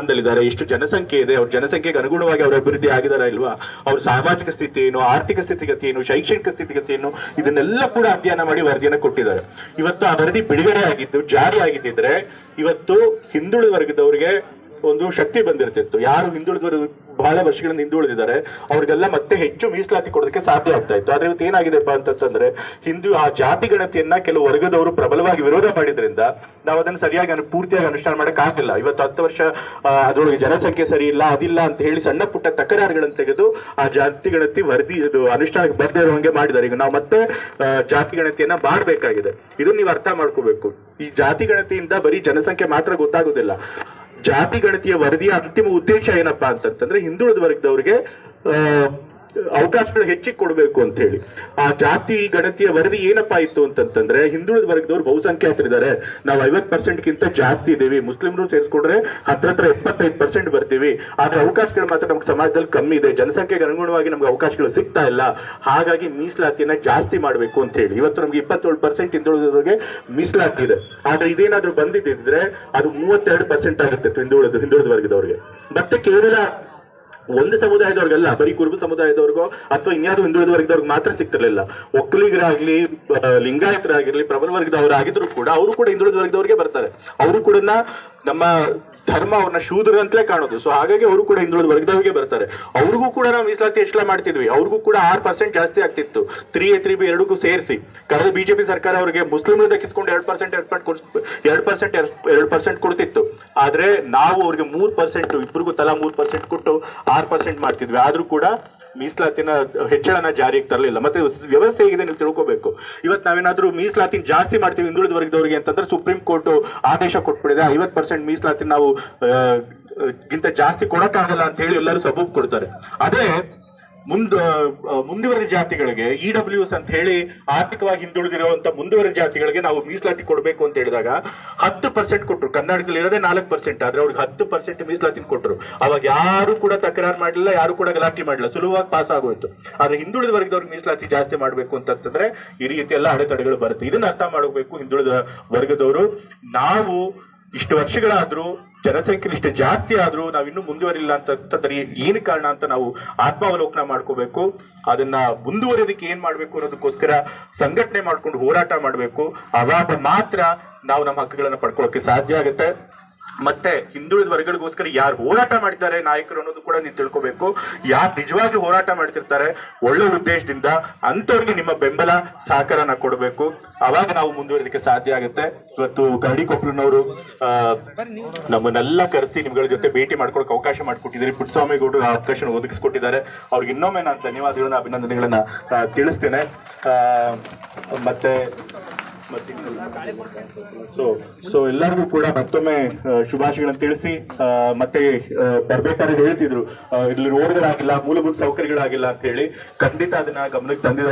ಸ್ಥಾನದಲ್ಲಿದ್ದಾರೆ, ಎಷ್ಟು ಜನಸಂಖ್ಯೆ ಇದೆ, ಅವ್ರ ಜನಸಂಖ್ಯೆಗೆ ಅನುಗುಣವಾಗಿ ಅವ್ರ ಅಭಿವೃದ್ಧಿ ಆಗಿದಾರ ಇಲ್ವಾ, ಅವ್ರ ಸಾಮಾಜಿಕ ಸ್ಥಿತಿ ಏನು, ಆರ್ಥಿಕ ಸ್ಥಿತಿಗತಿ ಏನು, ಶೈಕ್ಷಣಿಕ ಸ್ಥಿತಿಗತಿ ಏನು, ಇದನ್ನೆಲ್ಲ ಕೂಡ ಅಧ್ಯಯನ ಮಾಡಿ ವರದಿಯನ್ನು ಕೊಟ್ಟಿದ್ದಾರೆ. ಇವತ್ತು ಆ ವರದಿ ಬಿಡುಗಡೆ ಆಗಿದ್ದು, ಜಾರಿ ಆಗಿದ್ದಿದ್ರೆ ಇವತ್ತು ಹಿಂದುಳಿದ ವರ್ಗದವರಿಗೆ ಒಂದು ಶಕ್ತಿ ಬಂದಿರ್ತಿತ್ತು. ಯಾರು ಹಿಂದುಳಿದವರು ಬಹಳ ವರ್ಷಗಳಿಂದ ಹಿಂದುಳಿದಿದ್ದಾರೆ ಅವ್ರಿಗೆಲ್ಲ ಮತ್ತೆ ಹೆಚ್ಚು ಮೀಸಲಾತಿ ಕೊಡೋದಕ್ಕೆ ಸಾಧ್ಯ ಆಗ್ತಾ ಇತ್ತು. ಆದ್ರೆ ಇವತ್ತು ಏನಾಗಿದೆಪ್ಪ ಅಂತಂದ್ರೆ ಆ ಜಾತಿ ಗಣತಿಯನ್ನ ಕೆಲವು ವರ್ಗದವರು ಪ್ರಬಲವಾಗಿ ವಿರೋಧ ಮಾಡಿದ್ರಿಂದ ನಾವು ಅದನ್ನು ಸರಿಯಾಗಿ ಪೂರ್ತಿಯಾಗಿ ಅನುಷ್ಠಾನ ಮಾಡಕ್ ಆಗಿಲ್ಲ. ಇವತ್ತು 10 ವರ್ಷ ಅದರೊಳಗೆ ಜನಸಂಖ್ಯೆ ಸರಿ ಇಲ್ಲ, ಅದಿಲ್ಲ ಅಂತ ಹೇಳಿ ಸಣ್ಣ ಪುಟ್ಟ ತಕರಾರುಗಳನ್ನು ತೆಗೆದು ಆ ಜಾತಿ ಗಣತಿ ವರದಿ ಇದು ಅನುಷ್ಠಾನಕ್ಕೆ ಬರ್ದೇ ಇರುವಂಗೆ ಮಾಡಿದ್ದಾರೆ. ಈಗ ನಾವು ಮತ್ತೆ ಜಾತಿ ಗಣತಿಯನ್ನ ಮಾಡಬೇಕಾಗಿದೆ. ಇದನ್ನ ನೀವು ಅರ್ಥ ಮಾಡ್ಕೋಬೇಕು. ಈ ಜಾತಿ ಗಣತಿಯಿಂದ ಬರೀ ಜನಸಂಖ್ಯೆ ಮಾತ್ರ ಗೊತ್ತಾಗುದಿಲ್ಲ. ಜಾತಿ ಗಣತಿಯ ವರದಿಯ ಅಂತಿಮ ಉದ್ದೇಶ ಏನಪ್ಪಾ ಅಂತಂದ್ರೆ ಹಿಂದುಳಿದ ವರ್ಗದವರಿಗೆ ಅವಕಾಶಗಳು ಹೆಚ್ಚಿಗೆ ಕೊಡಬೇಕು ಅಂತ ಹೇಳಿ. ಆ ಜಾತಿ ಗಣತಿಯ ವರದಿ ಏನಪ್ಪಾ ಇತ್ತು ಅಂತಂದ್ರೆ ಹಿಂದುಳಿದ ವರ್ಗದವ್ರು ಬಹುಸಂಖ್ಯಾತರಿದ್ದಾರೆ, ನಾವು 50%ಗಿಂತ ಜಾಸ್ತಿ ಇದ್ದೀವಿ, ಮುಸ್ಲಿಮ್ರು ಸೇರಿಸ್ಕೊಂಡ್ರೆ ಹತ್ರ 75% ಬರ್ತೀವಿ, ಆದ್ರೆ ಅವಕಾಶಗಳು ಮಾತ್ರ ನಮ್ಗೆ ಸಮಾಜದಲ್ಲಿ ಕಮ್ಮಿ ಇದೆ, ಜನಸಂಖ್ಯೆಗೆ ಅನುಗುಣವಾಗಿ ನಮ್ಗೆ ಅವಕಾಶಗಳು ಸಿಗ್ತಾ ಇಲ್ಲ, ಹಾಗಾಗಿ ಮೀಸಲಾತಿಯನ್ನ ಜಾಸ್ತಿ ಮಾಡಬೇಕು ಅಂತ ಹೇಳಿ. ಇವತ್ತು ನಮ್ಗೆ 27% ಹಿಂದುಳಿದವರಿಗೆ ಮೀಸಲಾತಿ ಇದೆ. ಆದ್ರೆ ಇದೇನಾದ್ರೂ ಬಂದಿದ್ದಿದ್ರೆ ಅದು 32% ಆಗುತ್ತೆ ಹಿಂದುಳಿದ ವರ್ಗದವ್ರಿಗೆ. ಮತ್ತೆ ಕೇವಲ ಒಂದು ಸಮುದಾಯದವ್ರಿಗೆಲ್ಲ, ಬರೀ ಕುರುಬ ಸಮುದಾಯದವ್ರಿಗೋ ಅಥವಾ ಇನ್ಯಾರು ಹಿಂದುಳಿದ ವರ್ಗದವ್ರಿಗೆ ಮಾತ್ರ ಸಿಗ್ತಿರ್ಲಿಲ್ಲ. ಒಕ್ಕಲಿಗರಾಗ್ಲಿ, ಲಿಂಗಾಯತರಾಗಿರ್ಲಿ, ಪ್ರಬಲ ವರ್ಗದವರಾಗಿದ್ರು ಕೂಡ ಅವರು ಕೂಡ ಹಿಂದುಳಿದ ವರ್ಗದವ್ರಿಗೆ ಬರ್ತಾರೆ. ಅವರು ಕೂಡ ನಮ್ಮ ಧರ್ಮ ಅವ್ರನ್ನ ಶೂದ್ರ ಅಂತಲೇ ಕಾಣೋದು. ಸೊ ಹಾಗಾಗಿ ಅವರು ಕೂಡ ಹಿಂದುಳಿದ ವರ್ಗದವರಿಗೆ ಬರ್ತಾರೆ. ಅವ್ರಿಗೂ ಕೂಡ ನಾವು ಮೀಸಲಾತಿ ಹೆಚ್ಚಳ ಮಾಡ್ತಿದ್ವಿ. ಅವ್ರಿಗೂ ಕೂಡ 6% ಜಾಸ್ತಿ ಆಗ್ತಿತ್ತು, 3A 3B ಎರಡಕ್ಕೂ ಸೇರಿಸಿ. ಕಳೆದ ಬಿಜೆಪಿ ಸರ್ಕಾರ ಅವರಿಗೆ ಮುಸ್ಲಿಂ ದಕ್ಕಿಸ್ಕೊಂಡು 2% ಕೊಡ್ತಿತ್ತು. ಆದ್ರೆ ನಾವು ಅವ್ರಿಗೆ 3%, ಇಬ್ಬರಿಗೂ ತಲಾ 3% ಕೊಟ್ಟು 6% ಮಾಡ್ತಿದ್ವಿ. ಆದ್ರೂ ಕೂಡ ಮೀಸಲಾತಿನ ಹೆಚ್ಚಳನ ಜಾರಿಗೆ ತರಲಿಲ್ಲ. ಮತ್ತೆ ವ್ಯವಸ್ಥೆ ಹೇಗಿದೆ ನೀವು ತಿಳ್ಕೋಬೇಕು. ಇವತ್ತು ನಾವೇನಾದ್ರೂ ಮೀಸಲಾತಿನ ಜಾಸ್ತಿ ಮಾಡ್ತೀವಿ ಹಿಂದುಳಿದ ವರ್ಗದವರಿಗೆ ಅಂತಂದ್ರೆ ಸುಪ್ರೀಂ ಕೋರ್ಟ್ ಆದೇಶ ಕೊಟ್ಬಿಡಿದೆ, 50% ಮೀಸಲಾತಿ ನಾವು ಗಿಂತ ಜಾಸ್ತಿ ಕೊಡಕ್ಕಾಗಲ್ಲ ಅಂತ ಹೇಳಿ ಎಲ್ಲರೂ ಸಬೂಬ್ ಕೊಡ್ತಾರೆ. ಅದೇ ಮುಂದುವರೆದ ಜಾತಿಗಳಿಗೆ EWS ಅಂತ ಹೇಳಿ ಆರ್ಥಿಕವಾಗಿ ಹಿಂದುಳಿದಿರುವಂತ ಮುಂದುವರೆದ ಜಾತಿಗಳಿಗೆ ನಾವು ಮೀಸಲಾತಿ ಕೊಡಬೇಕು ಅಂತ ಹೇಳಿದಾಗ 10% ಕೊಟ್ಟರು. ಕರ್ನಾಟಕದಲ್ಲಿ ಇರೋದೇ 4%, ಆದ್ರೆ ಅವ್ರಿಗೆ 10% ಮೀಸಲಾತಿ ಕೊಟ್ಟರು. ಅವಾಗ ಯಾರು ಕೂಡ ತಕರಾರು ಮಾಡಲಿಲ್ಲ, ಯಾರು ಕೂಡ ಗಲಾಟೆ ಮಾಡಲಿಲ್ಲ, ಸುಲಭವಾಗಿ ಪಾಸ್ ಆಗೋಯ್ತು. ಆದ್ರೆ ಹಿಂದುಳಿದ ವರ್ಗದವ್ರಿಗೆ ಮೀಸಲಾತಿ ಜಾಸ್ತಿ ಮಾಡಬೇಕು ಅಂತಂದ್ರೆ ಈ ರೀತಿ ಎಲ್ಲ ಅಡೆತಡೆಗಳು ಬರುತ್ತೆ. ಇದನ್ನ ಅರ್ಥ ಮಾಡಬೇಕು ಹಿಂದುಳಿದ ವರ್ಗದವರು. ನಾವು ಇಷ್ಟು ವರ್ಷಗಳಾದ್ರೂ ಜನಸಂಖ್ಯೆ ಇಷ್ಟು ಜಾಸ್ತಿ ಆದ್ರೂ ನಾವಿನ್ನೂ ಮುಂದುವರಿಲ್ಲ ಅಂತಂದ್ರೆ ಏನು ಕಾರಣ ಅಂತ ನಾವು ಆತ್ಮಾವಲೋಕನ ಮಾಡ್ಕೋಬೇಕು. ಅದನ್ನ ಮುಂದುವರಿಯೋದಕ್ಕೆ ಏನ್ ಮಾಡ್ಬೇಕು ಅನ್ನೋದಕ್ಕೋಸ್ಕರ ಸಂಘಟನೆ ಮಾಡ್ಕೊಂಡು ಹೋರಾಟ ಮಾಡ್ಬೇಕು. ಅವಾಗ ಮಾತ್ರ ನಾವು ನಮ್ಮ ಹಕ್ಕುಗಳನ್ನ ಪಡ್ಕೊಳ್ಳೋಕೆ ಸಾಧ್ಯ ಆಗುತ್ತೆ. ಮತ್ತೆ ಹಿಂದುಳಿದ ವರ್ಗಗಳಿಗೋಸ್ಕರ ಯಾರು ಹೋರಾಟ ಮಾಡಿದ್ದಾರೆ ನಾಯಕರು ಅನ್ನೋದು ಕೂಡ ನೀವು ತಿಳ್ಕೋಬೇಕು. ಯಾರು ನಿಜವಾಗಿ ಹೋರಾಟ ಮಾಡ್ತಿರ್ತಾರೆ ಒಳ್ಳೆ ಉದ್ದೇಶದಿಂದ, ಅಂತವ್ರಿಗೆ ನಿಮ್ಮ ಬೆಂಬಲ ಸಹಕಾರನ ಕೊಡಬೇಕು. ಅವಾಗ ನಾವು ಮುಂದುವರಿದಕ್ಕೆ ಸಾಧ್ಯ ಆಗುತ್ತೆ. ಇವತ್ತು ಕರಡಿಕೊಪ್ಪಲಿನವರು ನಮ್ಮನ್ನೆಲ್ಲ ಕರೆಸಿ ನಿಮ್ಗಳ ಜೊತೆ ಭೇಟಿ ಮಾಡ್ಕೊಳಕ್ಕೆ ಅವಕಾಶ ಮಾಡಿಕೊಟ್ಟಿದ್ದಾರೆ. ಪುಟ್ಟಸ್ವಾಮಿ ಗೌಡರು ಆ ಅವಕಾಶ ಒದಗಿಸ್ಕೊಟ್ಟಿದ್ದಾರೆ. ಅವ್ರಿಗೆ ಇನ್ನೊಮ್ಮೆ ನಾನು ಧನ್ಯವಾದಗಳನ್ನ, ಅಭಿನಂದನೆಗಳನ್ನ ತಿಳಿಸ್ತೇನೆ. ಮತ್ತೆ ಸೊ ಎಲ್ಲರಿಗೂ ಕೂಡ ಮತ್ತೊಮ್ಮೆ ಶುಭಾಶಯಗಳನ್ನು ತಿಳಿಸಿ, ಮತ್ತೆ ಬರ್ಬೇಕಾದ್ರೆ ಹೇಳ್ತಿದ್ರು ಇಲ್ಲಿ ರೋಡ್ಗಳಾಗಿಲ್ಲ, ಮೂಲಭೂತ ಸೌಕರ್ಯಗಳಾಗಿಲ್ಲ ಅಂತ ಹೇಳಿ. ಖಂಡಿತ ಅದನ್ನ ಗಮನಕ್ಕೆ ತಂದಿದ್ದಾರೆ.